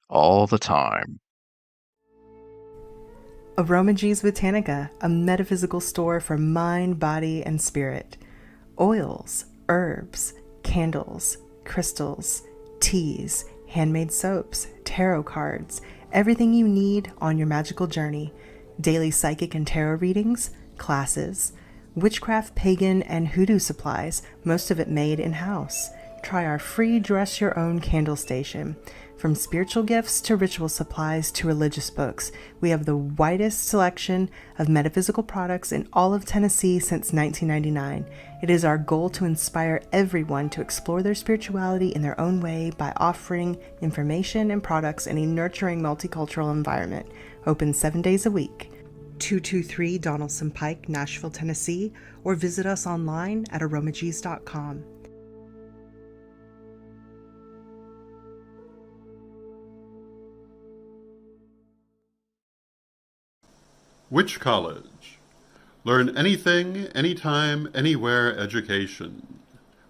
all the time. Aromagees Botanica, a metaphysical store for mind, body, and spirit. Oils, herbs, candles, crystals, teas, handmade soaps, tarot cards, everything you need on your magical journey. Daily psychic and tarot readings, classes, witchcraft, pagan, and hoodoo supplies, most of it made in-house. Try our free Dress Your Own candle station. From spiritual gifts to ritual supplies to religious books, we have the widest selection of metaphysical products in all of Tennessee since 1999. It is our goal to inspire everyone to explore their spirituality in their own way by offering information and products in a nurturing multicultural environment. Open 7 days a week. 223 Donaldson Pike, Nashville, Tennessee, or visit us online at aromagees.com. Witch College. Learn anything, anytime, anywhere education.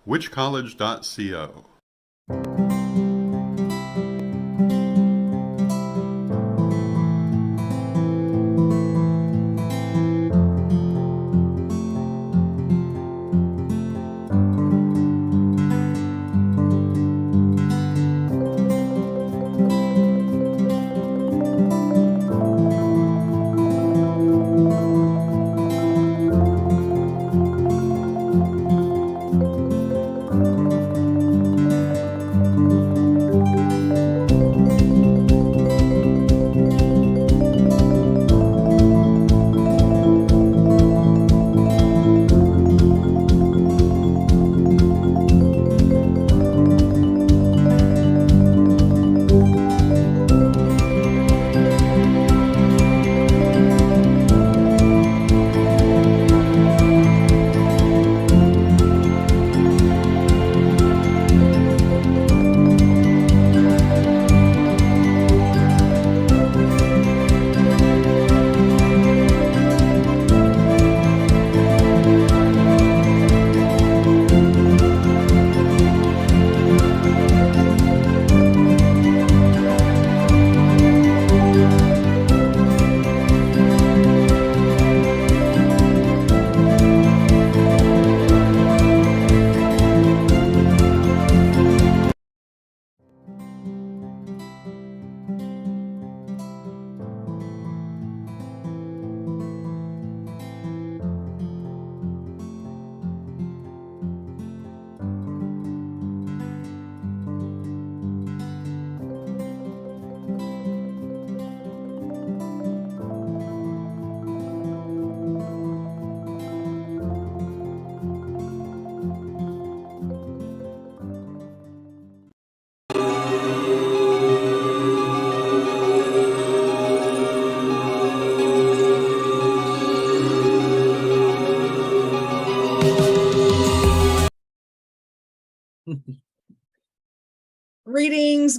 witchcollege.co.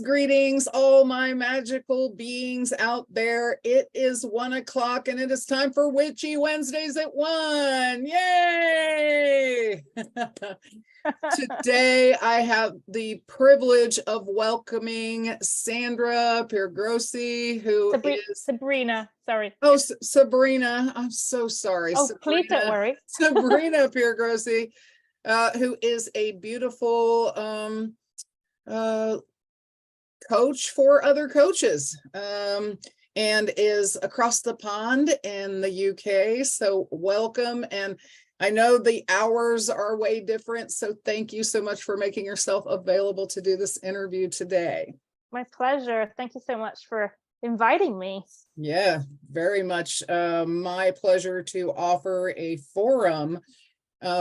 Greetings, all my magical beings out there. It is 1 o'clock and it is time for Witchy Wednesdays at 1. Yay! Today, I have the privilege of welcoming Sandra Piergossi, who is Sabrina. Sorry. Oh, Sabrina. I'm so sorry. Oh, Sabrina, please don't worry. Sabrina Piergossi, who is a beautiful coach for other coaches, and is across the pond in the UK. So welcome. And I know the hours are way different. So thank you so much for making yourself available to do this interview today. My pleasure. Thank you so much for inviting me. Yeah, very much my pleasure to offer a forum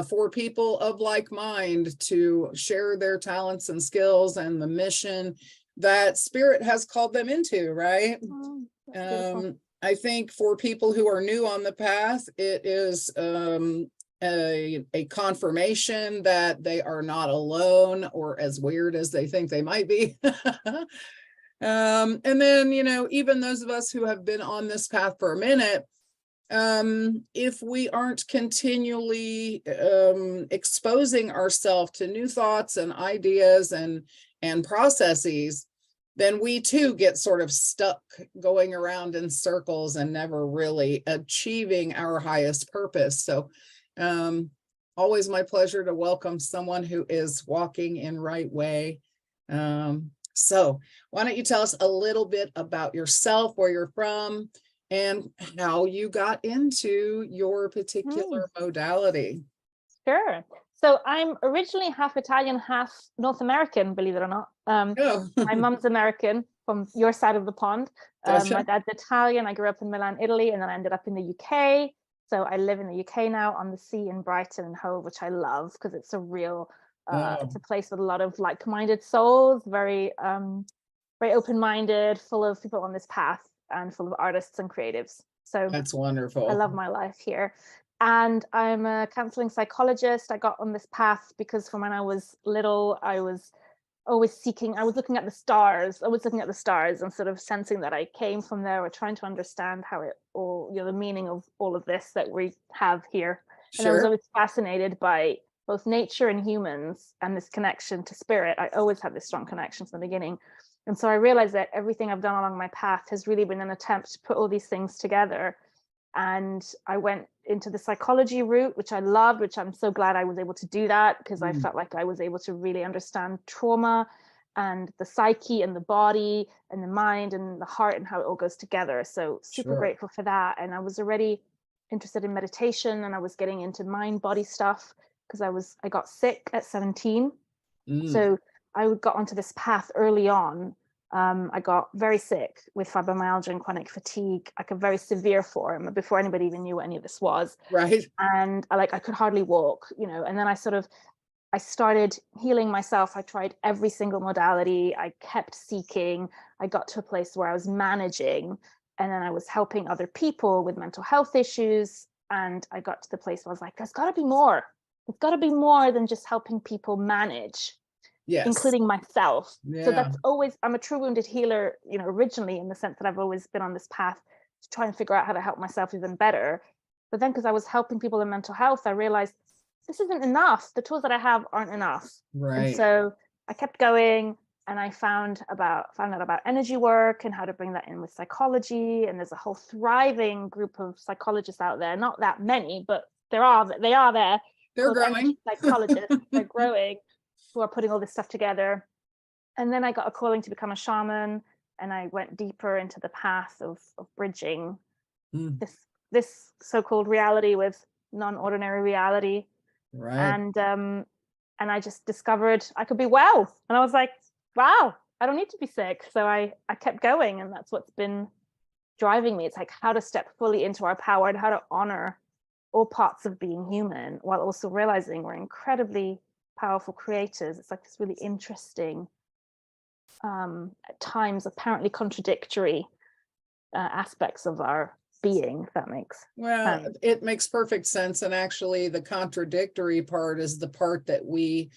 for people of like mind to share their talents and skills and the mission that Spirit has called them into, right? I think for people who are new on the path, it is a confirmation that they are not alone or as weird as they think they might be. And then, you know, even those of us who have been on this path for a minute, if we aren't continually exposing ourselves to new thoughts and ideas and processes, then we too get sort of stuck going around in circles and never really achieving our highest purpose. So always my pleasure to welcome someone who is walking in right way. So why don't you tell us a little bit about yourself, where you're from, and how you got into your particular modality? Sure. So I'm originally half Italian, half North American, believe it or not. Oh, My mum's American from your side of the pond. gotcha. My dad's Italian. I grew up in Milan, Italy, and then I ended up in the UK. So I live in the UK now on the sea in Brighton and Hove, which I love because it's a real, it's a place with a lot of like-minded souls, very, very open-minded, full of people on this path and full of artists and creatives. So That's wonderful. I love my life here. And I'm a counseling psychologist. I got on this path because from when I was little, I was always seeking, I was looking at the stars. I was looking at the stars and sort of sensing that I came from there, or trying to understand how it all, the meaning of all of this that we have here. And I was Sure. always fascinated by both nature and humans and this connection to spirit. I always had this strong connection from the beginning. And so I realized that everything I've done along my path has really been an attempt to put all these things together. And I went into the psychology route, which I loved, which I'm so glad I was able to do that, because I felt like I was able to really understand trauma and the psyche and the body and the mind and the heart and how it all goes together. So super grateful for that. And I was already interested in meditation, and I was getting into mind body stuff because I got sick at 17. So I got onto this path early on. I got very sick with fibromyalgia and chronic fatigue, like a very severe form, before anybody even knew what any of this was. Right. And I could hardly walk, and then I started healing myself. I tried every single modality. I kept seeking. I got to a place where I was managing, and then I was helping other people with mental health issues. And I got to the place where I was like, there's got to be more. There's got to be more than just helping people manage. Yes. Including myself. Yeah. So that's always, I'm a true wounded healer, originally, in the sense that I've always been on this path to try and figure out how to help myself even better. But then because I was helping people in mental health, I realized this isn't enough. The tools that I have aren't enough. Right. And so I kept going, and I found out about energy work and how to bring that in with psychology. And there's a whole thriving group of psychologists out there, not that many, but they are there. They're growing. Psychologists, they're growing, who are putting all this stuff together. And then I got a calling to become a shaman, and I went deeper into the path of bridging this so-called reality with non-ordinary reality. Right. And I just discovered I could be well. And I was like, wow, I don't need to be sick. So I kept going, and that's what's been driving me. It's like how to step fully into our power and how to honor all parts of being human, while also realizing we're incredibly powerful creators. It's like this really interesting, at times apparently contradictory aspects of our being, if that makes sense. It makes perfect sense. And actually the contradictory part is the part that we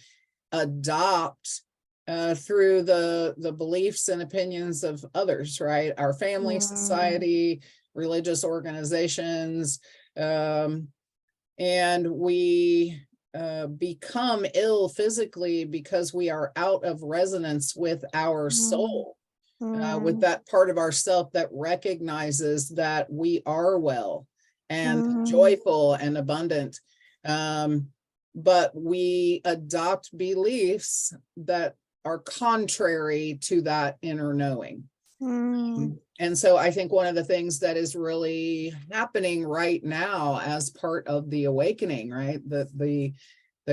adopt through the beliefs and opinions of others, right? Our family, society, religious organizations, and we become ill physically because we are out of resonance with our soul, with that part of ourself that recognizes that we are well and joyful and abundant. But we adopt beliefs that are contrary to that inner knowing. And so I think one of the things that is really happening right now as part of the awakening, right? The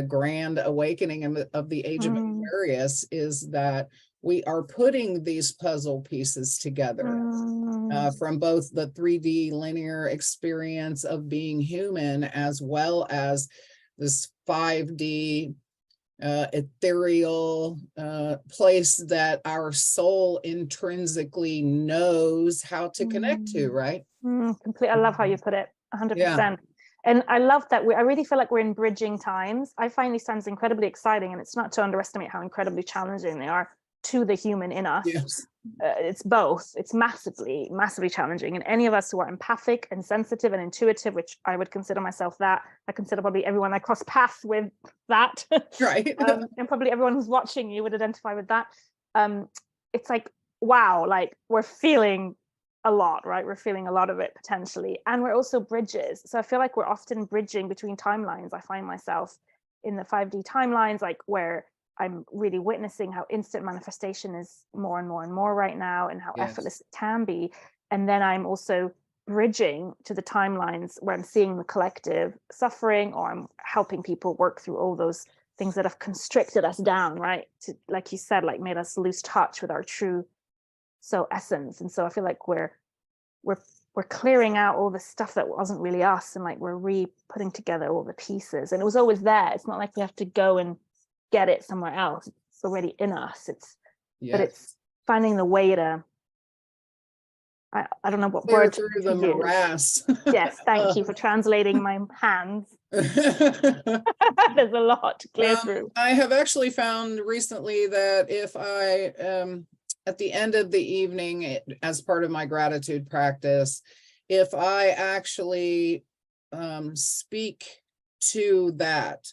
grand awakening of the age of Aquarius is that we are putting these puzzle pieces together from both the 3D linear experience of being human, as well as this 5D ethereal place that our soul intrinsically knows how to connect to, right? Completely. I love how you put it. 100%. And I love that I really feel like we're in bridging times. I find these times incredibly exciting, and it's not to underestimate how incredibly challenging they are to the human in us. Yes. It's both. It's massively, massively challenging. And any of us who are empathic and sensitive and intuitive, which I would consider myself that, I consider probably everyone I cross paths with that. Right. And probably everyone who's watching you would identify with that. It's like wow, like we're feeling a lot, right? We're feeling a lot of it potentially. And we're also bridges. So I feel like we're often bridging between timelines. I find myself in the 5D timelines, like where I'm really witnessing how instant manifestation is more and more and more right now, and how Yes. effortless it can be. And then I'm also bridging to the timelines where I'm seeing the collective suffering, or I'm helping people work through all those things that have constricted us down, right? To, like you said, like made us lose touch with our true essence. And so I feel like we're clearing out all the stuff that wasn't really us, and like we're putting together all the pieces. And it was always there. It's not like we have to go and get it somewhere else. It's already in us. But it's finding the way to, I don't know what Clear word through to the use. morass. Yes, thank you for translating my hands. There's a lot to clear through. I have actually found recently that if I, at the end of the evening, as part of my gratitude practice, if I actually speak to that,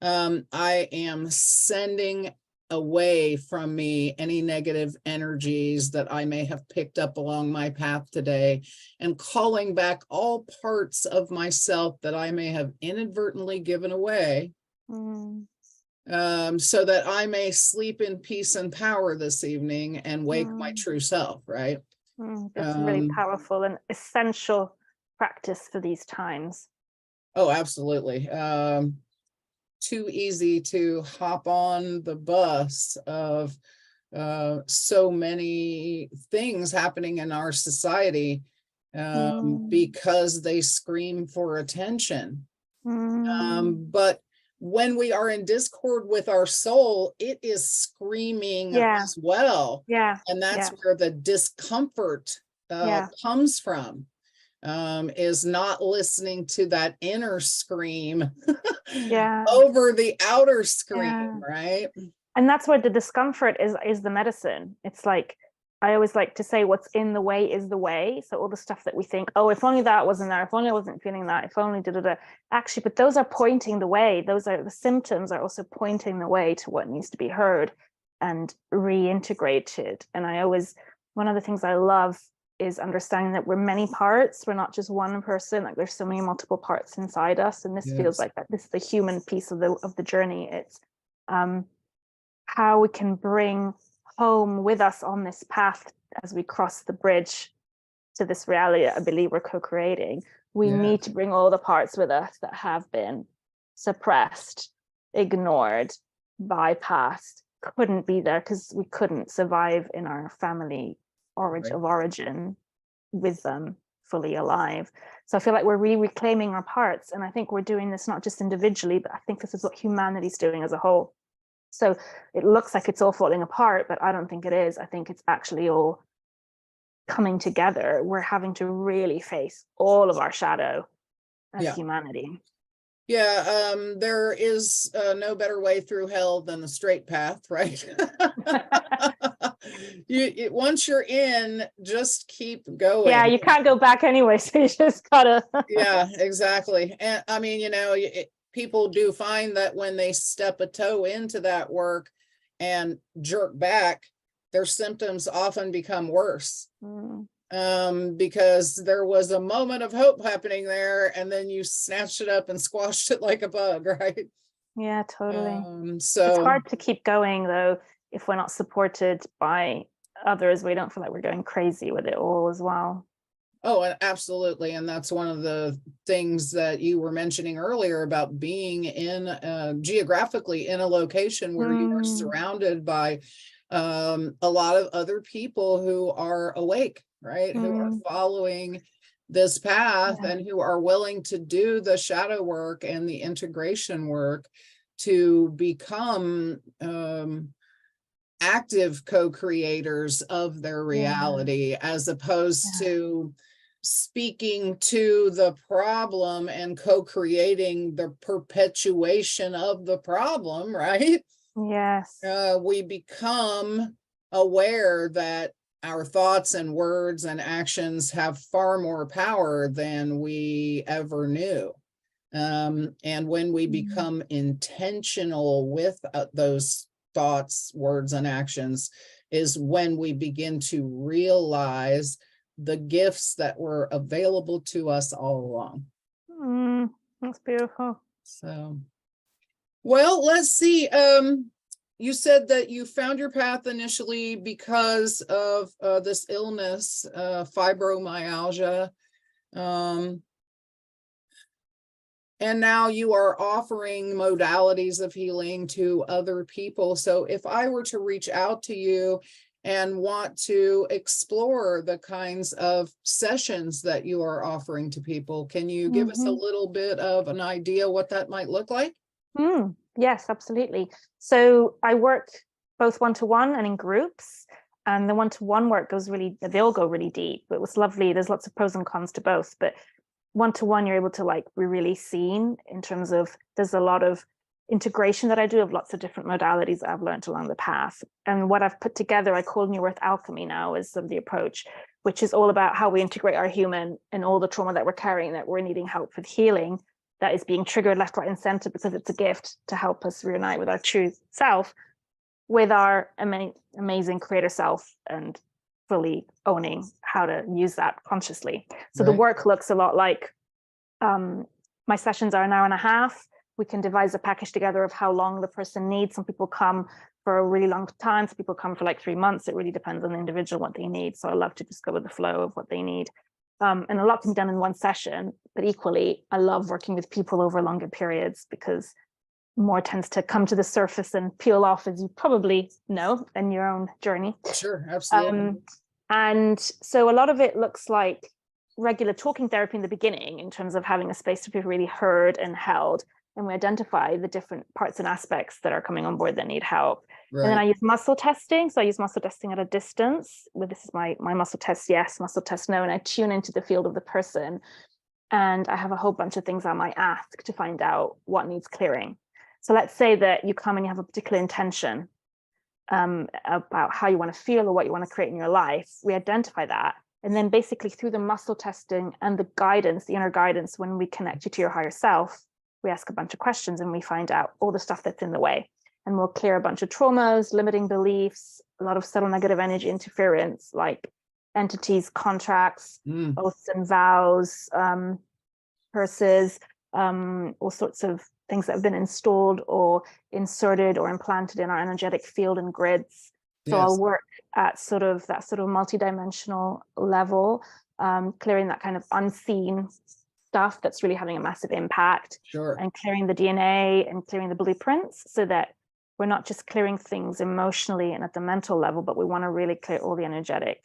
I am sending away from me any negative energies that I may have picked up along my path today, and calling back all parts of myself that I may have inadvertently given away, so that I may sleep in peace and power this evening and wake my true self, right? That's really powerful and essential practice for these times. Oh, absolutely. Too easy to hop on the bus of so many things happening in our society because they scream for attention. But when we are in discord with our soul, it is screaming as well. And that's where the discomfort comes from. Is not listening to that inner scream over the outer scream, right? And that's where the discomfort is the medicine. It's like, I always like to say, what's in the way is the way. So all the stuff that we think, oh, if only that wasn't there, if only I wasn't feeling that, if only actually, but those are pointing the way. Those are the symptoms, are also pointing the way to what needs to be heard and reintegrated. And one of the things I love is understanding that we're many parts. We're not just one person. Like there's so many multiple parts inside us, and this feels like that. This is the human piece of the journey. It's how we can bring home with us on this path as we cross the bridge to this reality that I believe we're co-creating. We need to bring all the parts with us that have been suppressed, ignored, bypassed, couldn't be there because we couldn't survive in our family of origin with them fully alive. So I feel like we're reclaiming our parts, and I think we're doing this not just individually, but I think this is what humanity's doing as a whole. So it looks like it's all falling apart, but I don't think it is. I think it's actually all coming together. We're having to really face all of our shadow as humanity. There is no better way through hell than the straight path, right? Once you're in, just keep going. Yeah, you can't go back anyway, so you just gotta. Yeah, exactly. And I mean, people do find that when they step a toe into that work and jerk back, their symptoms often become worse. Because there was a moment of hope happening there, and then you snatched it up and squashed it like a bug, right? Yeah, totally. So it's hard to keep going though if we're not supported by others. We don't feel like we're going crazy with it all as well. Oh, absolutely. And that's one of the things that you were mentioning earlier about being in geographically in a location where you are surrounded by a lot of other people who are awake, right? Who are following this path and who are willing to do the shadow work and the integration work to become active co-creators of their reality, as opposed to speaking to the problem and co-creating the perpetuation of the problem, right? Yes. We become aware that our thoughts and words and actions have far more power than we ever knew. And when we become intentional with those thoughts, words, and actions, is when we begin to realize the gifts that were available to us all along. That's beautiful. So, well, let's see. You said that you found your path initially because of this illness, fibromyalgia. And now you are offering modalities of healing to other people. So if I were to reach out to you and want to explore the kinds of sessions that you are offering to people, can you give us a little bit of an idea what that might look like? Yes, absolutely. So I work both one-to-one and in groups. And the one-to-one work they all go really deep. It was lovely. There's lots of pros and cons to both, but one-to-one, you're able to like be really seen in terms of, there's a lot of integration that I do of lots of different modalities that I've learned along the path. And what I've put together, I call New Earth Alchemy now, is the approach, which is all about how we integrate our human and all the trauma that we're carrying, that we're needing help with healing, that is being triggered left, right, and center because it's a gift to help us reunite with our true self, with our amazing creator self, and fully owning how to use that consciously. So the work looks a lot like, my sessions are an hour and a half. We can devise a package together of how long the person needs. Some people come for a really long time. Some people come for like 3 months. It really depends on the individual, what they need. So I love to just go with the flow of what they need. And a lot can be done in one session, but equally, I love working with people over longer periods because more tends to come to the surface and peel off, as you probably know in your own journey. Sure, absolutely. And so a lot of it looks like regular talking therapy in the beginning, in terms of having a space to be really heard and held. And we identify the different parts and aspects that are coming on board that need help. And then I use muscle testing. So I use muscle testing at a distance. This is my muscle test yes, muscle test no. And I tune into the field of the person. And I have a whole bunch of things I might ask to find out what needs clearing. So let's say that you come and you have a particular intention about how you want to feel or what you want to create in your life. We identify that. And then basically through the muscle testing and the guidance, the inner guidance, when we connect you to your higher self, we ask a bunch of questions and we find out all the stuff that's in the way. And we'll clear a bunch of traumas, limiting beliefs, a lot of subtle negative energy interference, like entities, contracts, oaths and vows, curses, all sorts of things that have been installed or inserted or implanted in our energetic field and grids. So I'll work at that multidimensional level, clearing that kind of unseen stuff that's really having a massive impact, and clearing the DNA and clearing the blueprints, so that we're not just clearing things emotionally and at the mental level, but we want to really clear all the energetic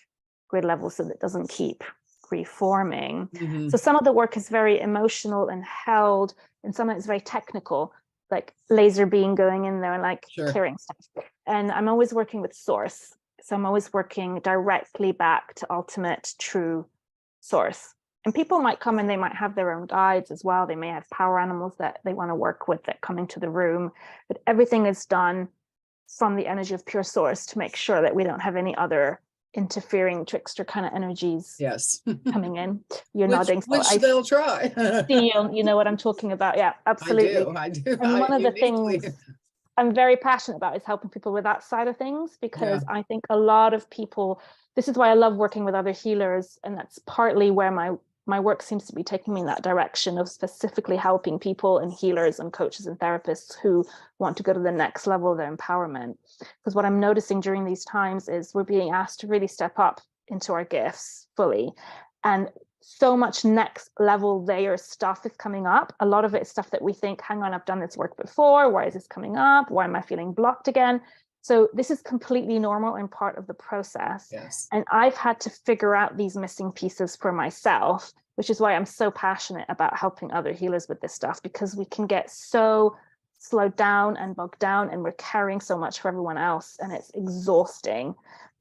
grid levels so that it doesn't keep reforming. So some of the work is very emotional and held, and some of it's very technical, like laser beam going in there and like clearing stuff. And I'm always working with source. So I'm always working directly back to ultimate true source. And people might come and they might have their own guides as well. They may have power animals that they want to work with that come into the room, but everything is done from the energy of pure source to make sure that we don't have any other interfering trickster kind of energies coming in. You're nodding, so which they'll try. You know what I'm talking about. Yeah, absolutely. I do. And one of the things I'm very passionate about is helping people with that side of things, because I think a lot of people, this is why I love working with other healers, and that's partly where my work seems to be taking me in that direction of specifically helping people and healers and coaches and therapists who want to go to the next level of their empowerment. Because what I'm noticing during these times is we're being asked to really step up into our gifts fully. And so much next level layer stuff is coming up. A lot of it is stuff that we think, hang on, I've done this work before. Why is this coming up? Why am I feeling blocked again? So this is completely normal and part of the process. And I've had to figure out these missing pieces for myself, which is why I'm so passionate about helping other healers with this stuff, because we can get so slowed down and bogged down, and we're carrying so much for everyone else, and it's exhausting.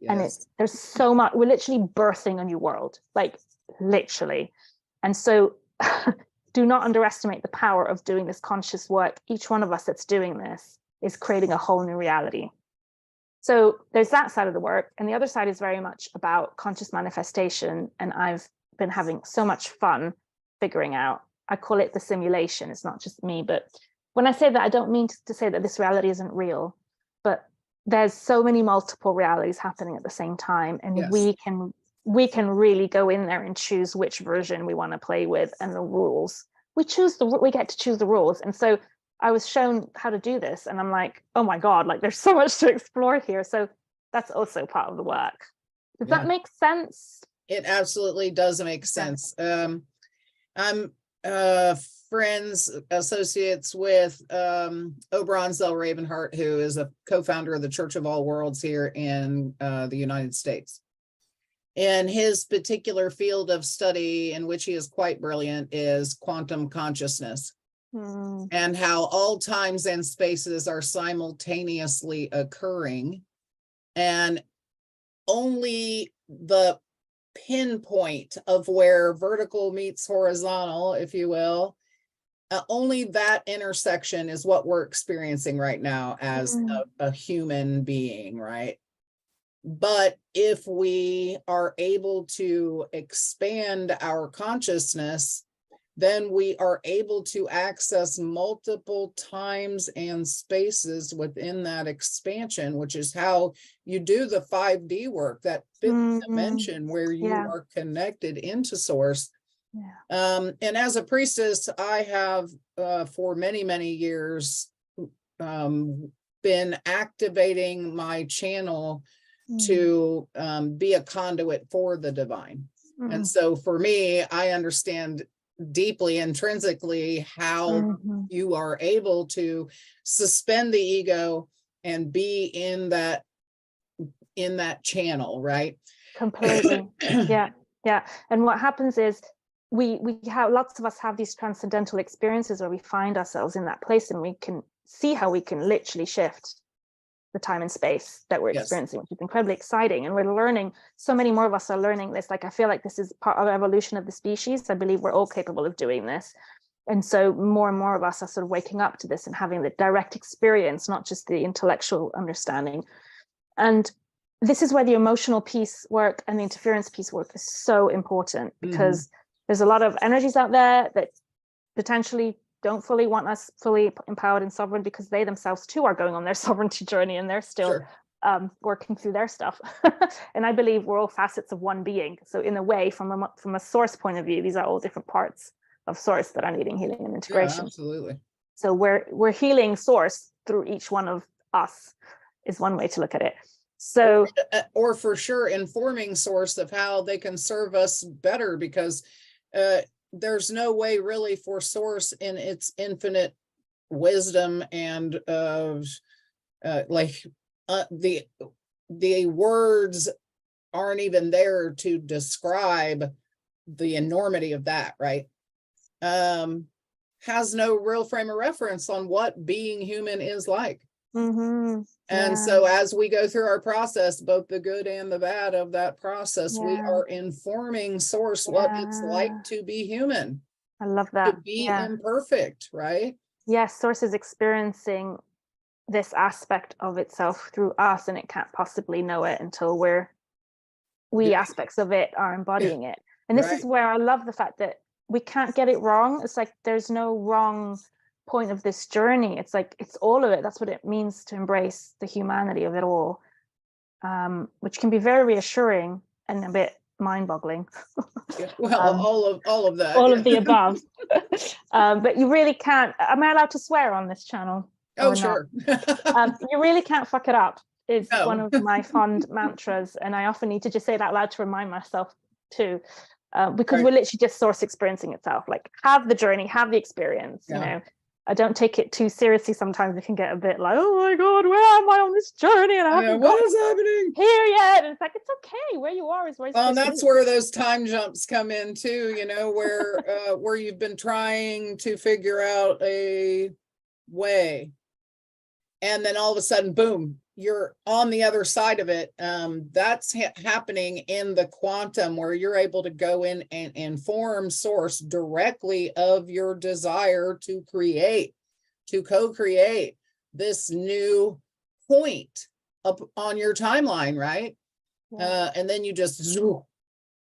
And there's so much, we're literally birthing a new world, like literally. And so do not underestimate the power of doing this conscious work. Each one of us that's doing this is creating a whole new reality. So there's that side of the work. And the other side is very much about conscious manifestation. And I've been having so much fun figuring out, I call it the simulation. It's not just me, but when I say that, I don't mean to say that this reality isn't real, but there's so many multiple realities happening at the same time, and Yes. we can really go in there and choose which version we want to play with, and the rules. We get to choose the rules. And so I was shown how to do this, and I'm like, oh my God, like there's so much to explore here. So that's also part of the work. Does that make sense? It absolutely does make sense. I'm friends, associates with Oberon Zell Ravenheart, who is a co-founder of the Church of All Worlds here in the United States. And his particular field of study, in which he is quite brilliant, is quantum consciousness. And how all times and spaces are simultaneously occurring, and only the pinpoint of where vertical meets horizontal, if you will, only that intersection is what we're experiencing right now as a human being, right? But if we are able to expand our consciousness, then we are able to access multiple times and spaces within that expansion, which is how you do the 5D work, that fifth dimension where you are connected into source. And as a priestess, I have for many, many years been activating my channel to be a conduit for the divine. And so for me, I understand deeply, intrinsically, how you are able to suspend the ego and be in that channel, right? Completely. Yeah. And what happens is we have, lots of us have these transcendental experiences where we find ourselves in that place, and we can see how we can literally shift the time and space that we're experiencing, which is incredibly exciting. And we're learning, so many more of us are learning this. Like, I feel like this is part of the evolution of the species. I believe we're all capable of doing this. And so more and more of us are sort of waking up to this and having the direct experience, not just the intellectual understanding. And this is where the emotional piece work and the interference piece work is so important, because there's a lot of energies out there that potentially don't fully want us fully empowered and sovereign, because they themselves too are going on their sovereignty journey, and they're still working through their stuff. And I believe we're all facets of one being. So in a way, from a source point of view, these are all different parts of source that are needing healing and integration. Yeah, absolutely. So we're healing source through each one of us, is one way to look at it. So, or for sure informing source of how they can serve us better, because there's no way really for source in its infinite wisdom and the words aren't even there to describe the enormity of that, right? Has no real frame of reference on what being human is like. And so as we go through our process, both the good and the bad of that process, we are informing source what it's like to be human. I love that. To be imperfect, right? Yes, source is experiencing this aspect of itself through us, and it can't possibly know it until we aspects of it are embodying it. And this is where I love the fact that we can't get it wrong. It's like there's no wrong point of this journey. It's like it's all of it. That's what it means to embrace the humanity of it all, which can be very reassuring and a bit mind-boggling. All of that, all of the above. But you really can't. Am I allowed to swear on this channel? Oh, sure. You really can't fuck it up is one of my fond mantras, and I often need to just say it out loud to remind myself too, because we're literally just source experiencing itself. Like, have the journey, have the experience. You know, I don't take it too seriously. Sometimes it can get a bit like, oh my God, where am I on this journey? And I haven't what is happening here yet. And it's like, it's okay. Where you are is where you're Well, that's where those time jumps come in too, you know, where you've been trying to figure out a way, and then all of a sudden, boom, you're on the other side of it. That's happening in the quantum, where you're able to go in and inform source directly of your desire to create, to co-create this new point up on your timeline, right? And then you just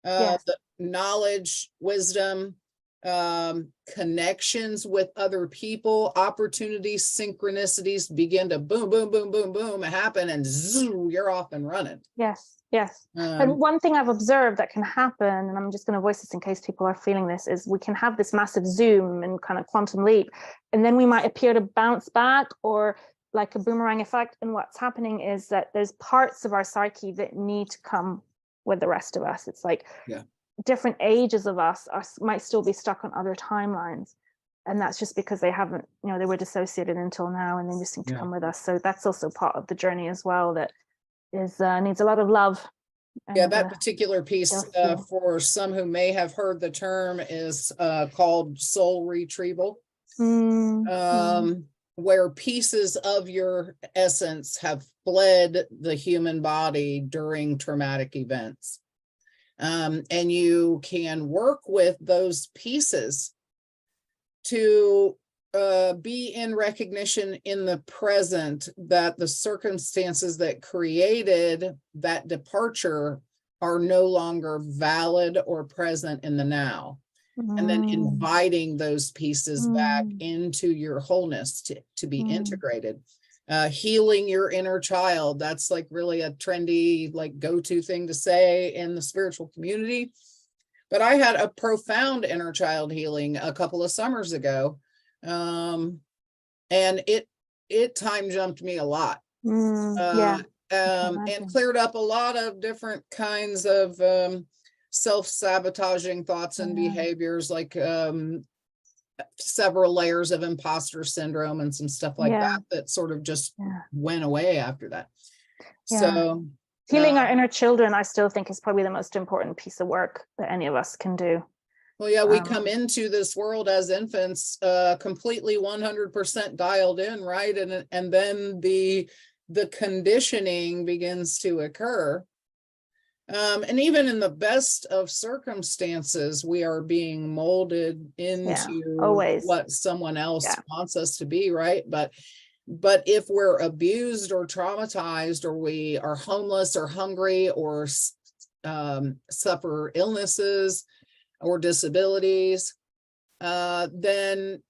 the knowledge, wisdom, connections with other people, opportunities, synchronicities begin to boom, boom, boom, boom, boom, happen, and zoo, you're off and running. Yes, yes. And one thing I've observed that can happen, and I'm just going to voice this in case people are feeling this, is we can have this massive zoom and kind of quantum leap, and then we might appear to bounce back, or like a boomerang effect. And what's happening is that there's parts of our psyche that need to come with the rest of us. It's like different ages of us might still be stuck on other timelines. And that's just because they haven't, they were dissociated until now, and they just need to come with us. So that's also part of the journey as well, that is needs a lot of love. And, that particular piece, for some who may have heard the term, is called soul retrieval. Where pieces of your essence have fled the human body during traumatic events. And you can work with those pieces to be in recognition in the present that the circumstances that created that departure are no longer valid or present in the now. And then inviting those pieces back into your wholeness to be integrated. Healing your inner child. That's like really a trendy, like go-to thing to say in the spiritual community. But I had a profound inner child healing a couple of summers ago. And it time jumped me a lot. And cleared up a lot of different kinds of self-sabotaging thoughts and behaviors, like several layers of imposter syndrome and some stuff like that sort of just went away after that. So healing our inner children, I still think, is probably the most important piece of work that any of us can do. Well, we come into this world as infants, completely 100% dialed in, right? And then the conditioning begins to occur. And even in the best of circumstances, we are being molded into what someone else wants us to be, right? But if we're abused or traumatized, or we are homeless or hungry, or suffer illnesses or disabilities, then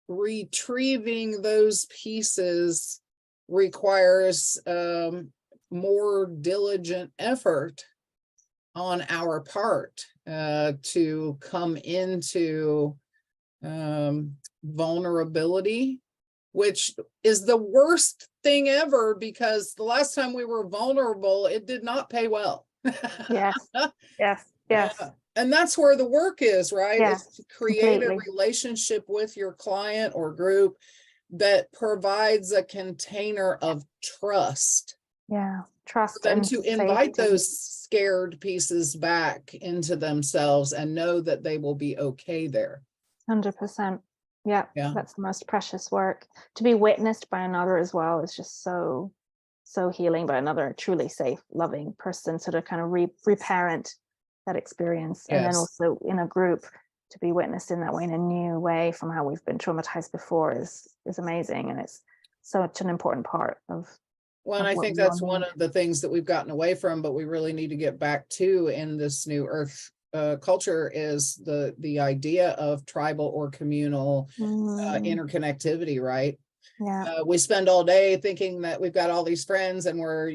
retrieving those pieces requires more diligent effort on our part to come into vulnerability, which is the worst thing ever, because the last time we were vulnerable, it did not pay well. Yes. And that's where the work is, right? It's to create a relationship with your client or group that provides a container of trust. Trust, for them and to invite those scared pieces back into themselves and know that they will be okay there. 100%. That's the most precious work. To be witnessed by another as well is just so healing, by another truly safe, loving person, so to kind of reparent that experience. And then also in a group, to be witnessed in that way, in a new way from how we've been traumatized before, is amazing. And it's such an important part of. Well, and I think that's one of the things that we've gotten away from, but we really need to get back to in this new earth culture, is the idea of tribal or communal interconnectivity, right? We spend all day thinking that we've got all these friends and we're,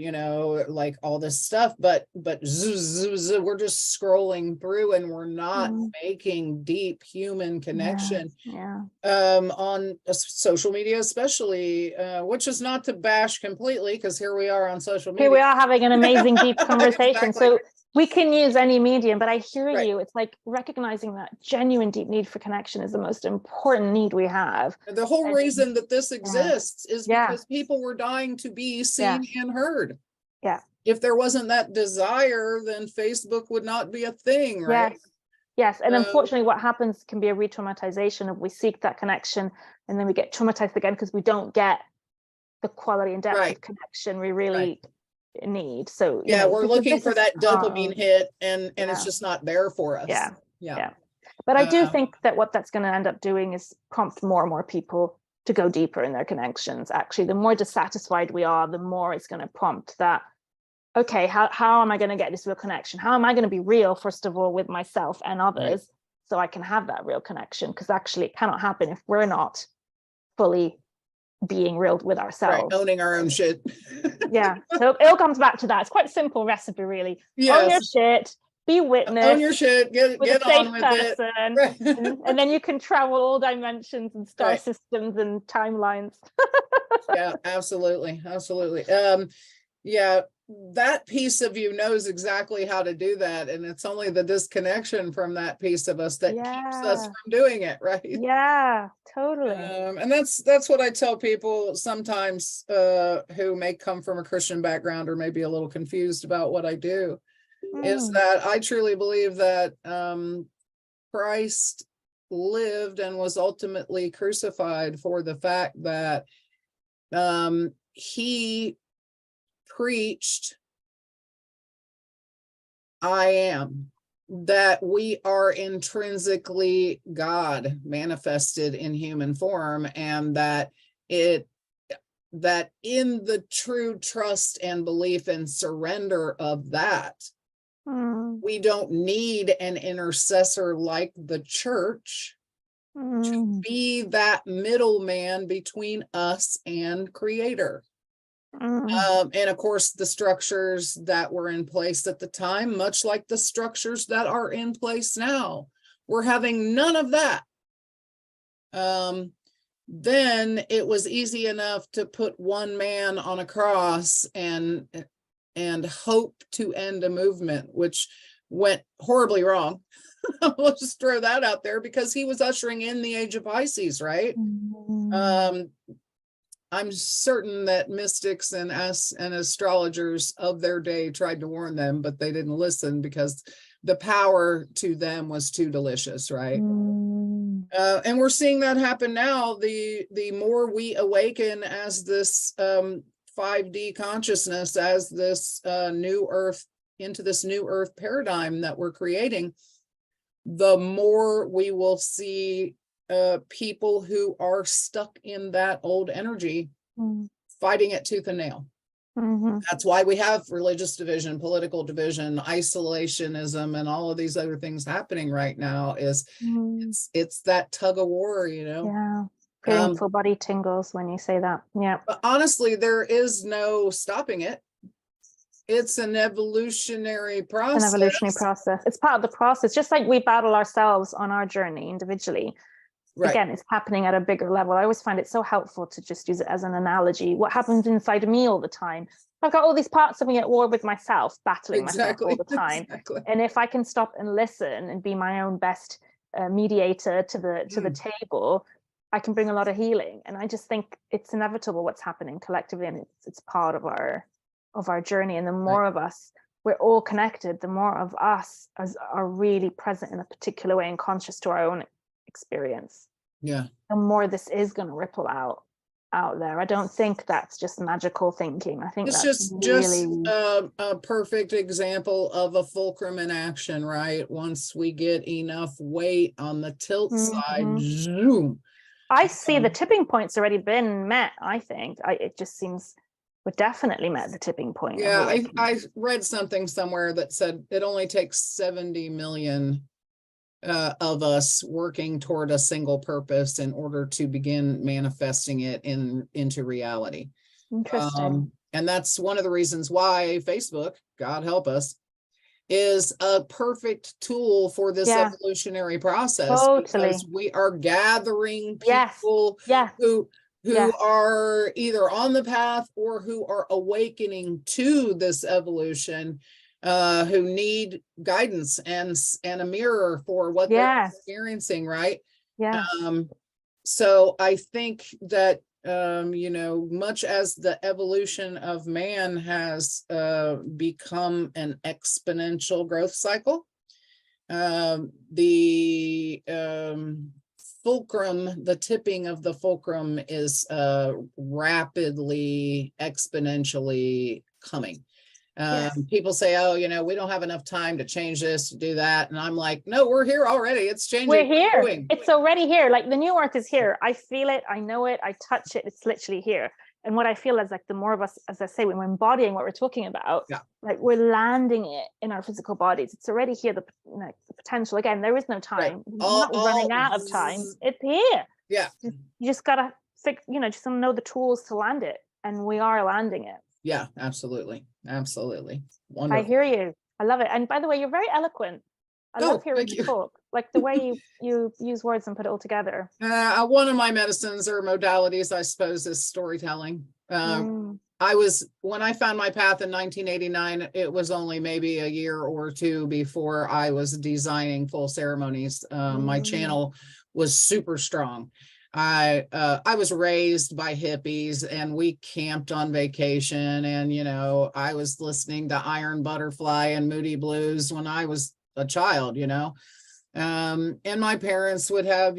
like all this stuff, but we're just scrolling through and we're not making deep human connection on social media, especially, which is not to bash completely, because here we are on social media. Here we are having an amazing deep conversation. So we can use any medium, but I hear you. It's like recognizing that genuine deep need for connection is the most important need we have. The whole reason that this exists is because people were dying to be seen and heard. If there wasn't that desire, then Facebook would not be a thing, right? Yes. And unfortunately, what happens can be a re-traumatization of, we seek that connection and then we get traumatized again because we don't get the quality and depth of connection we really need. So we're looking for that dopamine hit, and it's just not there for us. But I do think that what that's going to end up doing is prompt more and more people to go deeper in their connections. Actually, the more dissatisfied we are, the more it's going to prompt that okay, how am I going to get this real connection? How am I going to be real, first of all, with myself and others, so I can have that real connection? Because actually it cannot happen if we're not fully being real with ourselves. Owning our own shit. Yeah. So it all comes back to that. It's quite a simple recipe, really. Yes. Own your shit, be witness. Own your shit, get on with person, it. and then you can travel all dimensions and star systems and timelines. Yeah, absolutely. Yeah, that piece of you knows exactly how to do that, and it's only the disconnection from that piece of us that keeps us from doing it, right? Yeah, totally. And that's what I tell people sometimes who may come from a Christian background or maybe a little confused about what I do, is that I truly believe that Christ lived and was ultimately crucified for the fact that he preached, I am, that we are intrinsically God manifested in human form, and that in the true trust and belief and surrender of that, we don't need an intercessor like the church to be that middleman between us and Creator. And of course, the structures that were in place at the time, much like the structures that are in place now, we're having none of that. Then it was easy enough to put one man on a cross and hope to end a movement, which went horribly wrong. We'll just throw that out there, because he was ushering in the age of Pisces, right? I'm certain that mystics and astrologers of their day tried to warn them, but they didn't listen because the power to them was too delicious, right? And we're seeing that happen now. The more we awaken as this 5D consciousness, as this new earth, into this new earth paradigm that we're creating, the more we will see people who are stuck in that old energy fighting it tooth and nail. That's why we have religious division, political division, isolationism, and all of these other things happening right now. Is it's that tug of war, you know? Yeah, feeling full body tingles when you say that. Yeah, but honestly, there is no stopping it. It's an evolutionary process. It's part of the process, just like we battle ourselves on our journey individually. Again, it's happening at a bigger level. I always find it so helpful to just use it as an analogy. What happens inside me all the time? I've got all these parts of me at war with myself, battling myself all the time. And if I can stop and listen and be my own best mediator to the table, I can bring a lot of healing. And I just think it's inevitable what's happening collectively, and it's part of our journey. And the more of us, we're all connected, the more of us are really present in a particular way and conscious to our own experience, the more this is going to ripple out there. I don't think that's just magical thinking. I think it's that's just a perfect example of a fulcrum in action, right? Once we get enough weight on the tilt side, zoom. I see the tipping point's already been met. I think it just seems we're definitely met the tipping point. Yeah, I read something somewhere that said it only takes 70 million of us working toward a single purpose in order to begin manifesting it into reality. Interesting. And that's one of the reasons why Facebook, God help us, is a perfect tool for this evolutionary process. Because we are gathering people who are either on the path or who are awakening to this evolution, who need guidance and a mirror for what they're experiencing, right? So I think that much as the evolution of man has become an exponential growth cycle, the fulcrum, the tipping of the fulcrum is rapidly, exponentially coming. People say, oh, we don't have enough time to change this, to do that. And I'm like, no, we're here already. It's changing. We're here. It's already here. Like the new earth is here. I feel it. I know it. I touch it. It's literally here. And what I feel is like the more of us, as I say, when we're embodying what we're talking about, Yeah. like we're landing it in our physical bodies. It's already here. The potential. Again, there is no time. Right. We're not running out of time. It's here. Yeah. You just gotta just know the tools to land it, and we are landing it. Yeah, absolutely. Absolutely. I Wonderful. hear you. I love it. And by the way, you're very eloquent. I love hearing thank you you. talk, like the way you use words and put it all together. One of my medicines or modalities, I suppose, is storytelling. When I found my path in 1989, it was only maybe a year or two before I was designing full ceremonies. My channel was super strong. I was raised by hippies, and we camped on vacation, and I was listening to Iron Butterfly and Moody Blues when I was a child, and my parents would have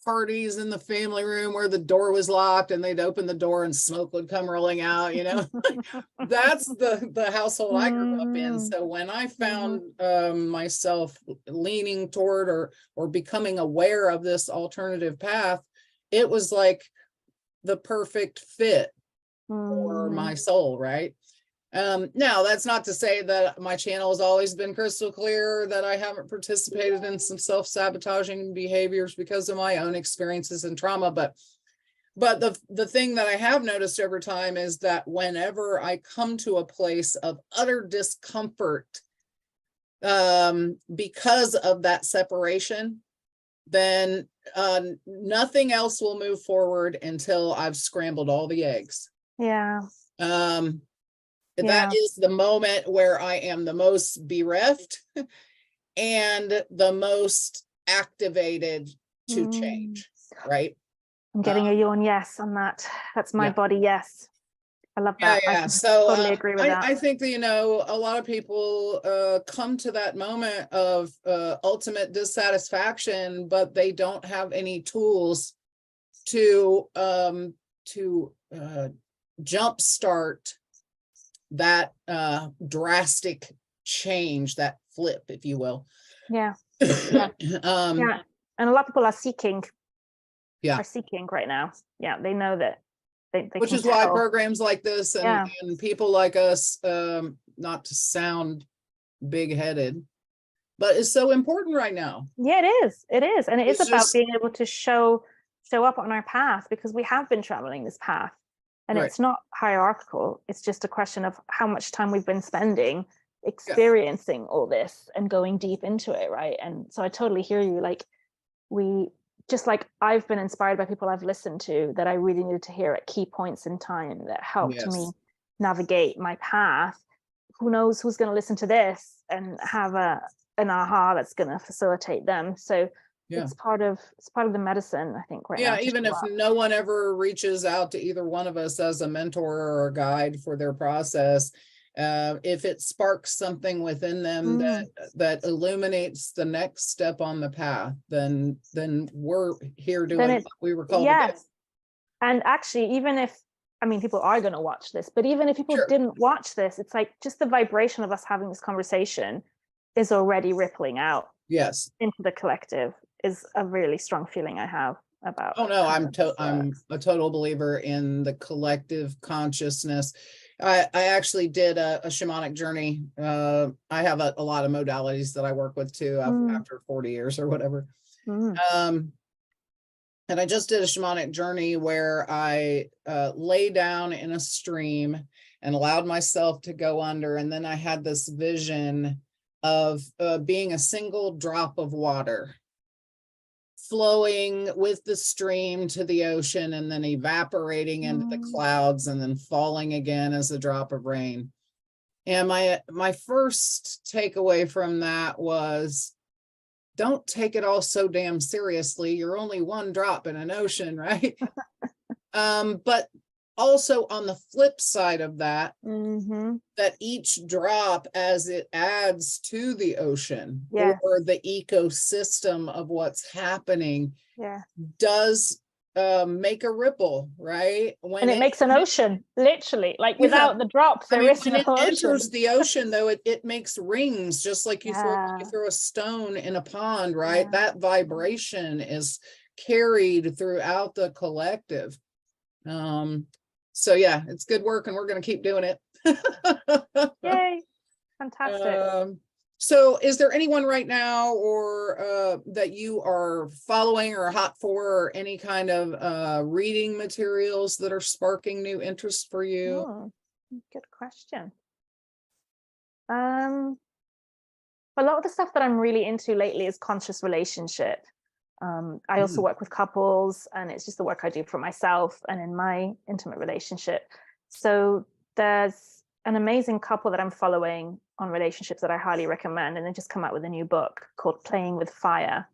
parties in the family room where the door was locked, and they'd open the door and smoke would come rolling out. That's the household I grew up in. So when I found myself leaning toward or becoming aware of this alternative path, it was like the perfect fit for my soul, right? Now that's not to say that my channel has always been crystal clear, that I haven't participated in some self-sabotaging behaviors because of my own experiences and trauma, but the thing that I have noticed over time is that whenever I come to a place of utter discomfort because of that separation, then nothing else will move forward until I've scrambled all the eggs. Yeah. That is the moment where I am the most bereft and the most activated to change, right? I'm getting a yawn yes on that. That's my body yes. I love that. Yeah. So totally agree with that. I think that, a lot of people come to that moment of ultimate dissatisfaction, but they don't have any tools to jumpstart that drastic change, that flip, if you will. Yeah. And a lot of people are seeking right now. Yeah, they know that they which is why programs like this and people like us, not to sound big-headed, but it's so important right now. Yeah, it is, and it's about being able to show up on our path, because we have been traveling this path. And it's not hierarchical. It's just a question of how much time we've been spending experiencing all this and going deep into it, right? And so I totally hear you. Like I've been inspired by people I've listened to that I really needed to hear at key points in time that helped me navigate my path. Who knows who's going to listen to this and have an aha that's going to facilitate them. So it's part of the medicine, I think, right now. Yeah, even if no one ever reaches out to either one of us as a mentor or a guide for their process, if it sparks something within them that illuminates the next step on the path, then we're here doing what we were called to do. And actually, even if, people are going to watch this, but even if people didn't watch this, it's like just the vibration of us having this conversation is already rippling out into the collective. Is a really strong feeling I have about. Oh no, I'm a total believer in the collective consciousness. I actually did a shamanic journey. I have a lot of modalities that I work with too after 40 years or whatever. And I just did a shamanic journey where I lay down in a stream and allowed myself to go under, and then I had this vision of being a single drop of water flowing with the stream to the ocean, and then evaporating into the clouds, and then falling again as a drop of rain. And my first takeaway from that was, don't take it all so damn seriously. You're only one drop in an ocean, right? But also on the flip side of that, that each drop, as it adds to the ocean or the ecosystem of what's happening, does make a ripple, right? When it makes an ocean, literally, like without the drop, there is no ocean. When it enters the ocean, though, it makes rings, just like you throw a stone in a pond, right? That vibration is carried throughout the collective. So yeah, it's good work and we're going to keep doing it. Yay. Fantastic. So is there anyone right now or that you are following or hot for, or any kind of reading materials that are sparking new interest for you? Oh, good question. A lot of the stuff that I'm really into lately is conscious relationship. I also work with couples, and it's just the work I do for myself and in my intimate relationship. So there's an amazing couple that I'm following on relationships that I highly recommend, and they just come out with a new book called Playing with Fire.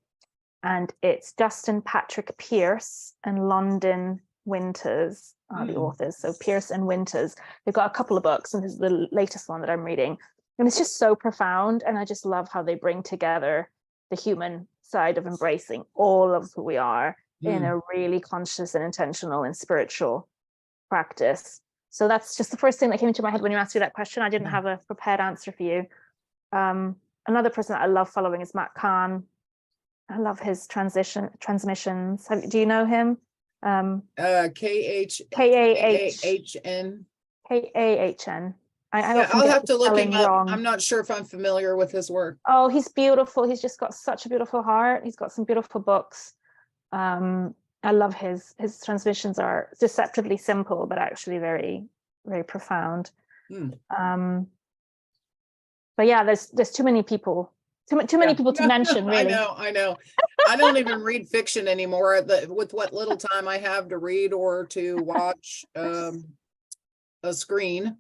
And it's Justin Patrick Pierce and London Winters are the authors. So Pierce and Winters, they've got a couple of books, and this is the latest one that I'm reading. And it's just so profound. And I just love how they bring together the human side of embracing all of who we are in a really conscious and intentional and spiritual practice. So that's just the first thing that came into my head when you asked me that question. I didn't have a prepared answer for you. Another person that I love following is Matt Kahn. I love his transmissions. Do you know him? K-A-H-N. K-A-H-N. I'll have to look him up. Wrong. I'm not sure if I'm familiar with his work. Oh, he's beautiful. He's just got such a beautiful heart. He's got some beautiful books. I love his transmissions are deceptively simple, but actually very, very profound. But yeah, there's too many people, too many people to mention, really. I know. I don't even read fiction anymore. With what little time I have to read or to watch a screen.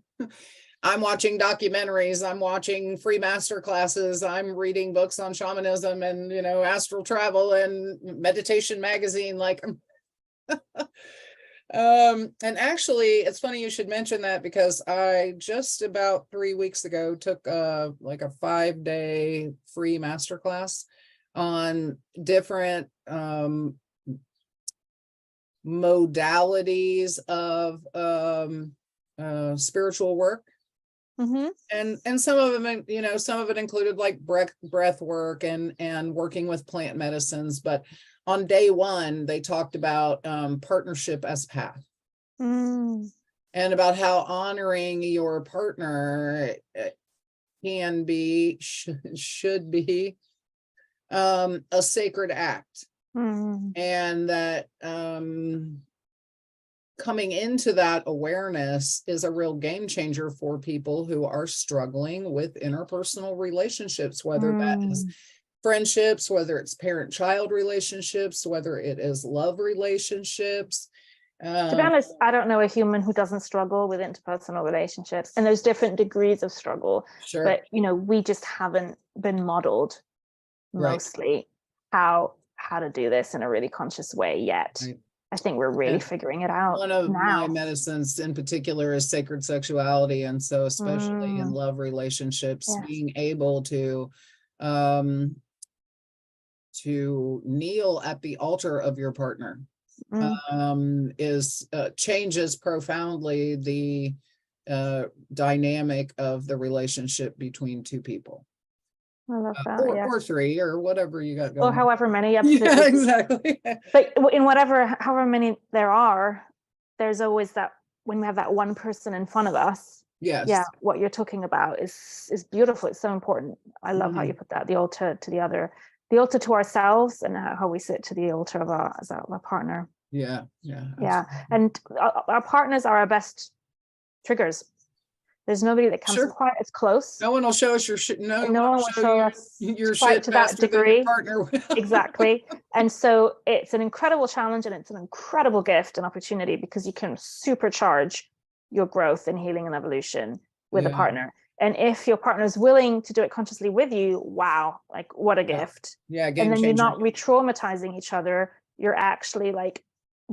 I'm watching documentaries, I'm watching free master classes, I'm reading books on shamanism and, astral travel and meditation magazine, like, and actually it's funny you should mention that, because I just about 3 weeks ago took like a 5-day free master class on different modalities of spiritual work. And some of them, some of it included like breath work and working with plant medicines. But on day one, they talked about partnership as path, and about how honoring your partner can be, should be a sacred act, and that coming into that awareness is a real game changer for people who are struggling with interpersonal relationships, whether that is friendships, whether it's parent-child relationships, whether it is love relationships. To be honest, I don't know a human who doesn't struggle with interpersonal relationships, and there's different degrees of struggle. Sure. But we just haven't been modeled mostly how to do this in a really conscious way yet. Right. I think we're really figuring it out. One of my medicines in particular is sacred sexuality. And so especially in love relationships, being able to kneel at the altar of your partner changes profoundly the dynamic of the relationship between two people. I love that. Or three, or whatever you got going. Or however many, absolutely. Yeah, exactly. But in however many there are, there's always that, when we have that one person in front of us. Yes. Yeah, what you're talking about is beautiful. It's so important. I love how you put that, the altar to the other, the altar to ourselves, and how we sit to the altar of our partner. Yeah. And our partners are our best triggers. There's nobody that comes quite as close. No one will show us your shit. No one will show us your shit to that degree. Exactly. And so it's an incredible challenge, and it's an incredible gift and opportunity, because you can supercharge your growth and healing and evolution with a partner. And if your partner is willing to do it consciously with you, wow, like what a gift. Yeah. And then you're not re-traumatizing each other. You're actually like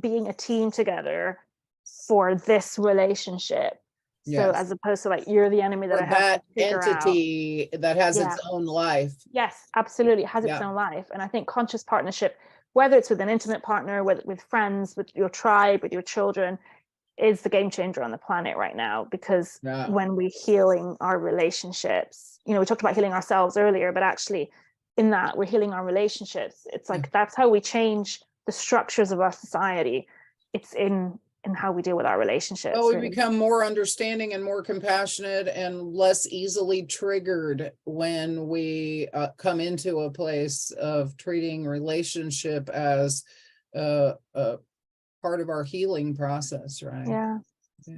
being a team together for this relationship. So as opposed to like, you're the enemy that I have to figure entity out. That has its own life. Yes, absolutely. It has its own life. And I think conscious partnership, whether it's with an intimate partner, with friends, with your tribe, with your children, is the game changer on the planet right now. Because when we're healing our relationships, we talked about healing ourselves earlier, but actually in that we're healing our relationships. It's like, that's how we change the structures of our society. It's in in how we deal with our relationships. Well, we really. become more understanding and more compassionate and less easily triggered when we come into a place of treating relationship as a part of our healing process, right? Yeah.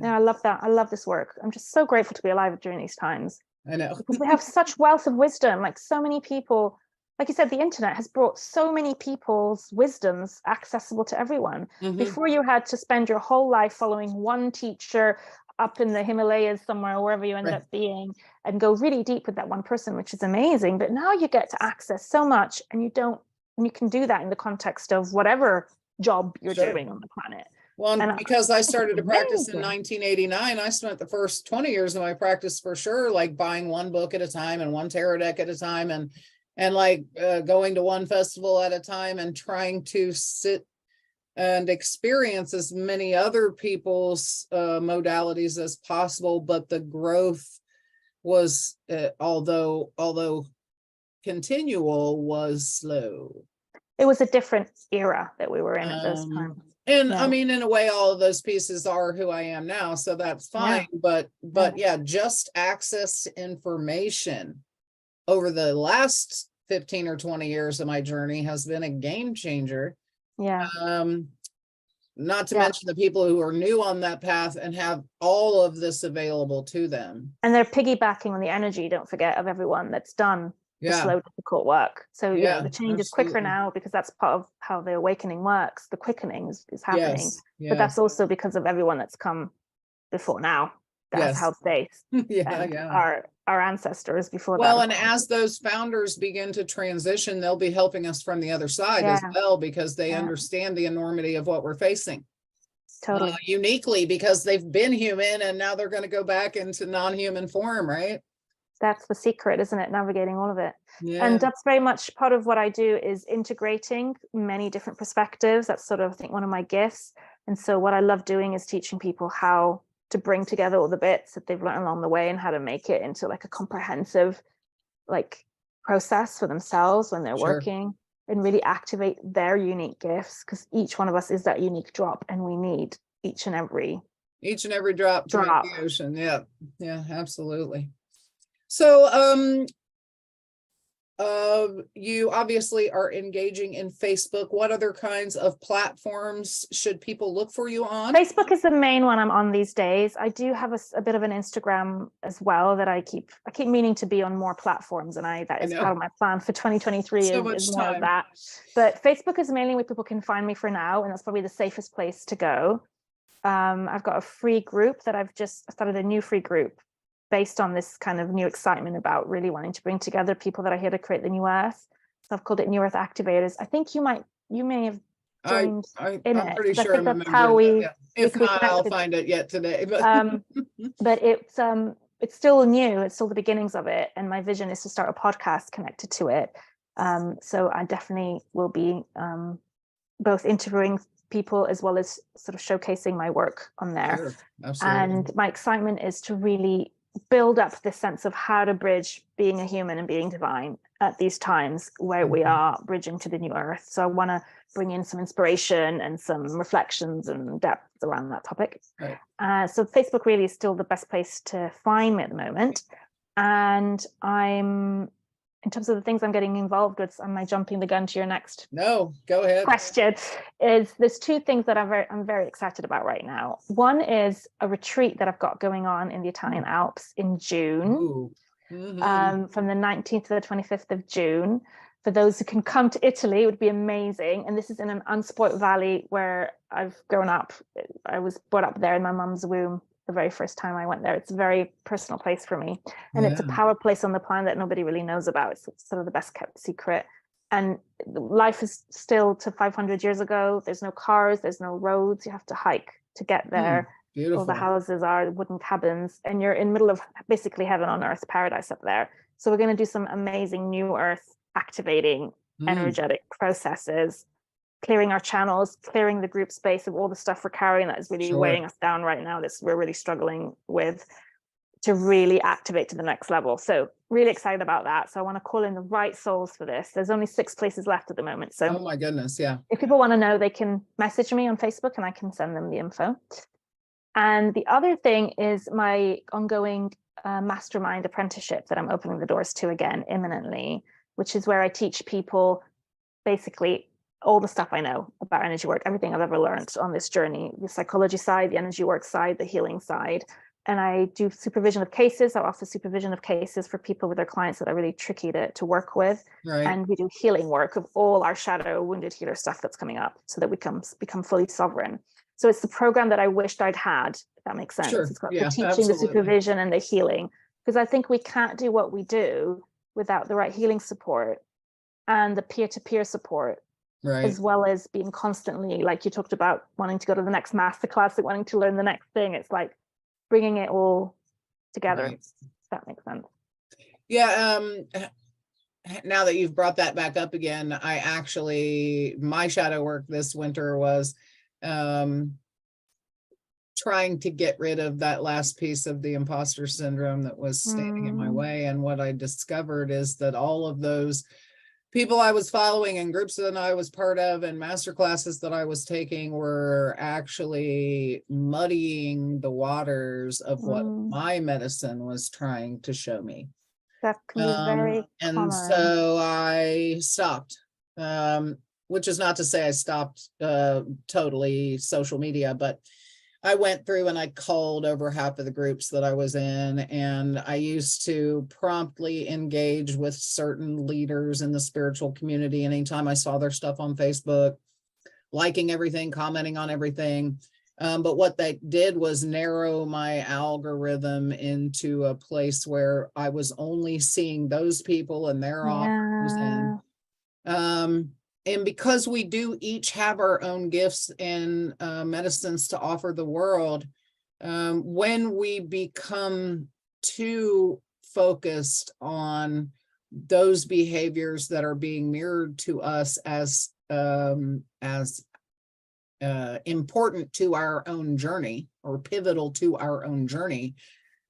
I love that. I love this work. I'm just so grateful to be alive during these times. I know. Because we have such wealth of wisdom. Like so many people, like you said, the internet has brought so many people's wisdoms accessible to everyone. Mhm. Before, you had to spend your whole life following one teacher up in the Himalayas somewhere, or wherever you ended Right. up being, and go really deep with that one person, which is amazing. But now you get to access so much, and you can do that in the context of whatever job you're Sure. doing on the planet. Well, And because I started to practice in amazing. 1989, I spent the first 20 years of my practice for sure, like buying one book at a time and one tarot deck at a time, and like going to one festival at a time and trying to sit and experience as many other people's modalities as possible. But the growth was, although continual, was slow. It was a different era that we were in at this time. And Yeah. I mean, in a way, all of those pieces are who I am now, so that's fine. But yeah, just access to information over the last 15 or 20 years of my journey has been a game changer. Yeah. Not to mention the people who are new on that path and have all of this available to them. And they're piggybacking on the energy, don't forget, of everyone that's done the slow, difficult work. So the change is quicker now because that's part of how the awakening works. The quickening is happening. But that's also because of everyone that's come before now that has held space. Our ancestors before that. Well, and as those founders begin to transition, they'll be helping us from the other side as well, because they understand the enormity of what we're facing. Totally. Uniquely, because they've been human and now they're going to go back into non-human form, right? That's the secret, isn't it? Navigating all of it. And that's very much part of what I do, is integrating many different perspectives. That's sort of, I think, one of my gifts. And so what I love doing is teaching people how to bring together all the bits that they've learned along the way and how to make it into like a comprehensive process for themselves when they're working, and really activate their unique gifts, because each one of us is that unique drop, and we need each and every drop to make the ocean. Yeah, absolutely. So you obviously are engaging in Facebook. What other kinds of platforms should people look for you on? Facebook is the main one I'm on these days. I do have a bit of an Instagram as well that I keep meaning to be on more platforms, and that is part of my plan for 2023 is more of that. But Facebook is mainly where people can find me for now, and that's probably the safest place to go. I've got a free group that I've just started, a new free group based on this kind of new excitement about really wanting to bring together people that are here to create the new earth. So I've called it New Earth Activators. I think you may have joined I'm I pretty sure think I'm that's how we if not, I'll find it yet today. But but it's still new. It's still the beginnings of it, and my vision is to start a podcast connected to it. So I definitely will be both interviewing people as well as sort of showcasing my work on there. And my excitement is to really build up this sense of how to bridge being a human and being divine at these times where we are bridging to the new earth. So I want to bring in some inspiration and some reflections and depth around that topic. So Facebook really is still the best place to find me at the moment. And in terms of the things I'm getting involved with, am I jumping the gun to your next go ahead question? There's two things that I'm very excited about right now. One is a retreat that I've got going on in the Italian Alps in June, from the 19th to the 25th of June. For those who can come to Italy, it would be amazing. And this is in an unspoilt valley where I've grown up. I was brought up there in my mum's womb the very first time I went there. It's a very personal place for me. And it's a power place on the planet that nobody really knows about. It's sort of the best kept secret. And life is still to 500 years ago. There's no cars, there's no roads. You have to hike to get there. Beautiful. All the houses are wooden cabins, and you're in the middle of basically heaven on earth, paradise up there. So we're going to do some amazing new earth activating energetic processes, clearing our channels, clearing the group space of all the stuff we're carrying that is really weighing us down right now, that we're really struggling with, to really activate to the next level. So really excited about that. So I want to call in the right souls for this. There's only 6 places left at the moment. So Oh my goodness. Yeah. if people want to know, they can message me on Facebook and I can send them the info. And the other thing is my ongoing mastermind apprenticeship that I'm opening the doors to again imminently, which is where I teach people basically all the stuff I know about energy work, everything I've ever learned on this journey, the psychology side, the energy work side, the healing side. And I do supervision of cases. I offer supervision of cases for people with their clients that are really tricky to work with. Right. And we do healing work of all our shadow wounded healer stuff that's coming up so that we can become fully sovereign. So it's the program that I wished I'd had, if that makes sense. Sure. It's got Yeah, the teaching, absolutely. the supervision, and the healing. Because I think we can't do what we do without the right healing support and the peer-to-peer support, Right. as well as being constantly, like you talked about, wanting to go to the next masterclass, like wanting to learn the next thing. It's like bringing it all together. Right. If that makes sense. Yeah. Now that you've brought that back up again, my shadow work this winter was trying to get rid of that last piece of the imposter syndrome that was standing in my way. And what I discovered is that all of those people I was following and groups that I was part of and master classes that I was taking were actually muddying the waters of what my medicine was trying to show me. That can be very and common. so I stopped, which is not to say I stopped totally social media, but I went through and I culled over half of the groups that I was in, and I used to promptly engage with certain leaders in the spiritual community anytime I saw their stuff on Facebook, liking everything, commenting on everything. But what they did was narrow my algorithm into a place where I was only seeing those people and their offers. And because we do each have our own gifts and medicines to offer the world, when we become too focused on those behaviors that are being mirrored to us as important to our own journey or pivotal to our own journey,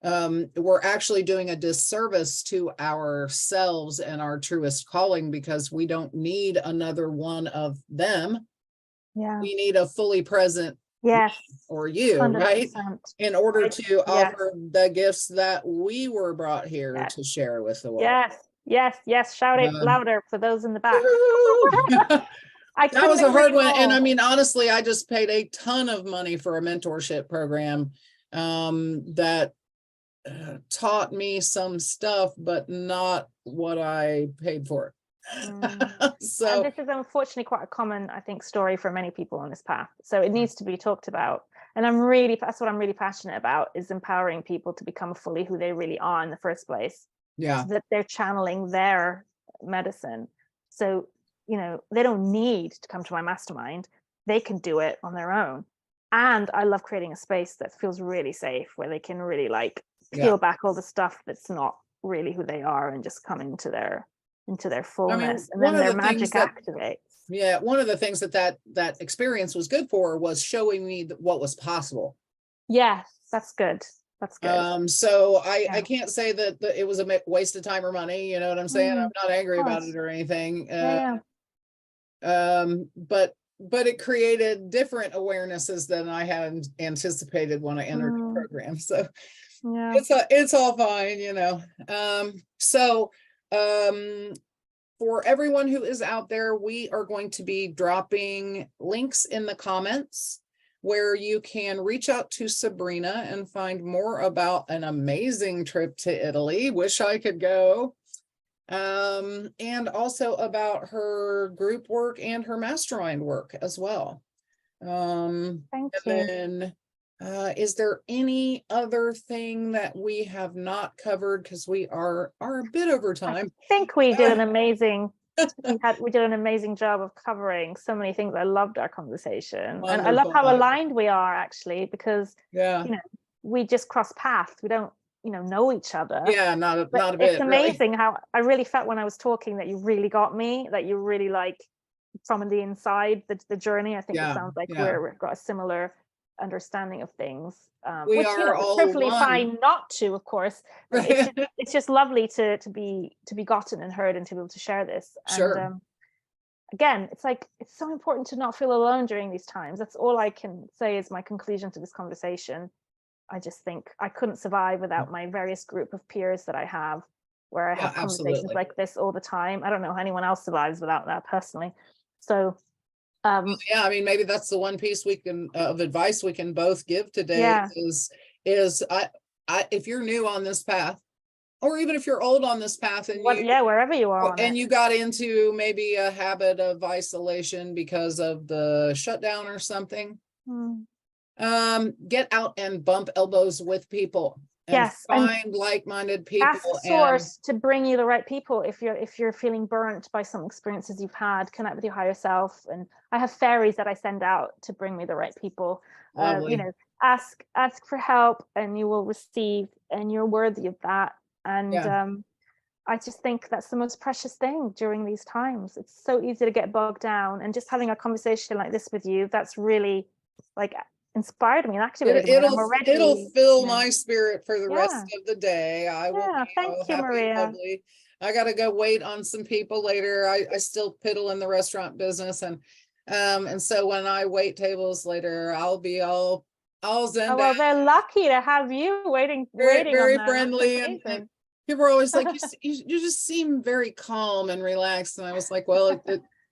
we're actually doing a disservice to ourselves and our truest calling, because we don't need another one of them. Yeah. We need a fully present or you, 100%. right? In order to offer the gifts that we were brought here to share with the world. Yes. Shout it louder for those in the back. That was a hard one. And I mean, honestly, I just paid a ton of money for a mentorship program that taught me some stuff, but not what I paid for. So and this is unfortunately quite a common, I think, story for many people on this path. So it needs to be talked about. And that's what I'm really passionate about, is empowering people to become fully who they really are in the first place. Yeah. So that they're channeling their medicine. So, they don't need to come to my mastermind. They can do it on their own. And I love creating a space that feels really safe, where they can really peel back all the stuff that's not really who they are and just come into their fullness. And then their magic activates. Yeah, one of the things that experience was good for was showing me what was possible. Yes, that's good. That's good. So I can't say that it was a waste of time or money. You know what I'm saying? I'm not angry about it or anything. But it created different awarenesses than I had anticipated when I entered the program. So it's all fine, for everyone who is out there, we are going to be dropping links in the comments where you can reach out to Sabrina and find more about an amazing trip to Italy. Wish I could go. And also about her group work and her mastermind work as well. Thank you. Then, is there any other thing that we have not covered? Because we are a bit over time. I think we did an amazing we did an amazing job of covering so many things. I loved our conversation. Wonderful. And I love how aligned we are, actually, because we just cross paths. We don't know each other. Yeah, not a bit. It's amazing how I really felt when I was talking that you really got me, that you really from the inside, the journey. I think it sounds like we've got a similar understanding of things, We which, are it's all perfectly one. fine not to, of course. But it's just lovely to be gotten and heard and to be able to share this. Sure. And again, it's like, it's so important to not feel alone during these times. That's all I can say is my conclusion to this conversation. I just think I couldn't survive without my various group of peers that I have, where I Yeah, have conversations absolutely. like this all the time. I don't know how anyone else survives without that personally. So Yeah, I mean, maybe that's the one piece we can of advice we can both give today yeah, is I if you're new on this path, or even if you're old on this path and wherever you are on it. you got into maybe a habit of isolation because of the shutdown or something, get out and bump elbows with people and Yes, and find like-minded ask people and source to bring you the right people. If you're feeling burnt by some experiences you've had, connect with your higher self. And I have fairies that I send out to bring me the right people. lovely. Ask for help and you will receive, and you're worthy of that. And Yeah. I just think that's the most precious thing during these times. It's so easy to get bogged down, and just having a conversation like this with you, that's really like inspired me and activated me. And I'm already, It'll fill my spirit for the rest yeah, of the day. I will yeah. be Thank all you, happy and Maria. bubbly. I gotta go wait on some people later. I still piddle in the restaurant business, and so when I wait tables later, I'll be all zen Oh, down, well, they're lucky to have you waiting on very them. friendly, That's and amazing. people are always like, you just seem very calm and relaxed, and I was like, well,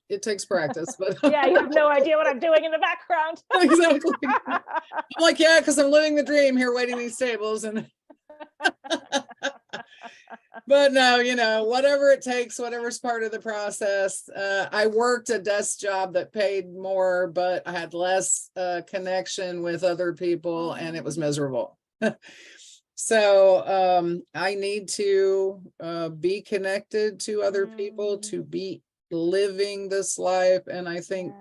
it takes practice, but Yeah, you have no idea what I'm doing in the background. exactly. I'm like, yeah, because I'm living the dream here, waiting these tables, and but no, whatever it takes, whatever's part of the process. I worked a desk job that paid more, but I had less connection with other people, and it was miserable. So I need to be connected to other people to be living this life, and I think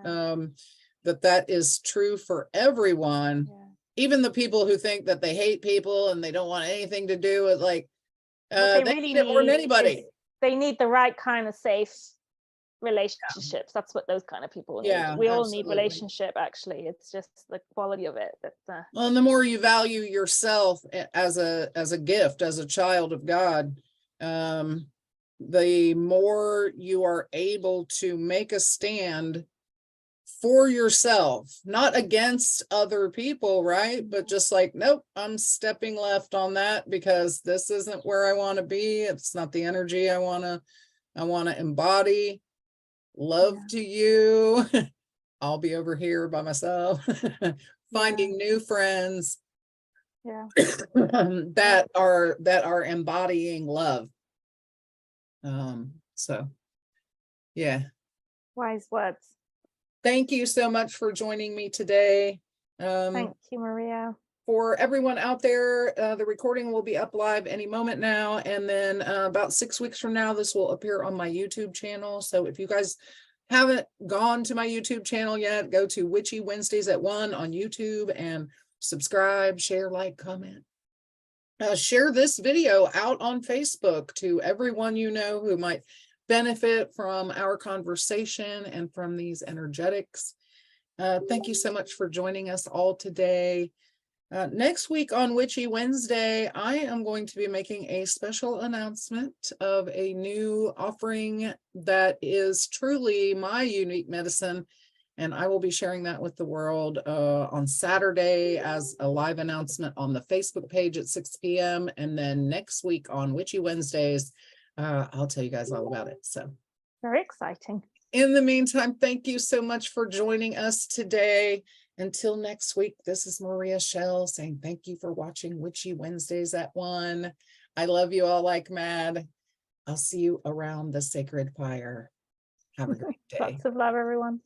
that is true for everyone. Even the people who think that they hate people and they don't want anything to do with, like, what they they really need it more than need anybody. is they need the right kind of safe relationships. That's what those kind of people need. Yeah, We all need absolutely. relationship, actually. It's just the quality of it that Well, and the more you value yourself as a gift, as a child of God, the more you are able to make a stand for yourself, not against other people, right? But just like, nope, I'm stepping left on that because this isn't where I want to be. It's not the energy I want to embody. Love to you. I'll be over here by myself, finding new friends that are embodying love. So yeah. Wise words. Thank you so much for joining me today. Thank you, Maria. For everyone out there, the recording will be up live any moment now. And then about 6 weeks from now, this will appear on my YouTube channel. So if you guys haven't gone to my YouTube channel yet, go to Witchy Wednesdays at 1 on YouTube and subscribe, share, like, comment. Share this video out on Facebook to everyone you know who might benefit from our conversation and from these energetics. Thank you so much for joining us all today. Next week on Witchy Wednesday, I am going to be making a special announcement of a new offering that is truly my unique medicine, and I will be sharing that with the world on Saturday as a live announcement on the Facebook page at 6 p.m. And then next week on Witchy Wednesdays, I'll tell you guys all about it. So very exciting. In the meantime, thank you so much for joining us today. Until next week, this is Maria Shell saying thank you for watching Witchy Wednesdays at 1. I love you all like mad. I'll see you around the sacred fire. Have a great day. Lots of love, everyone.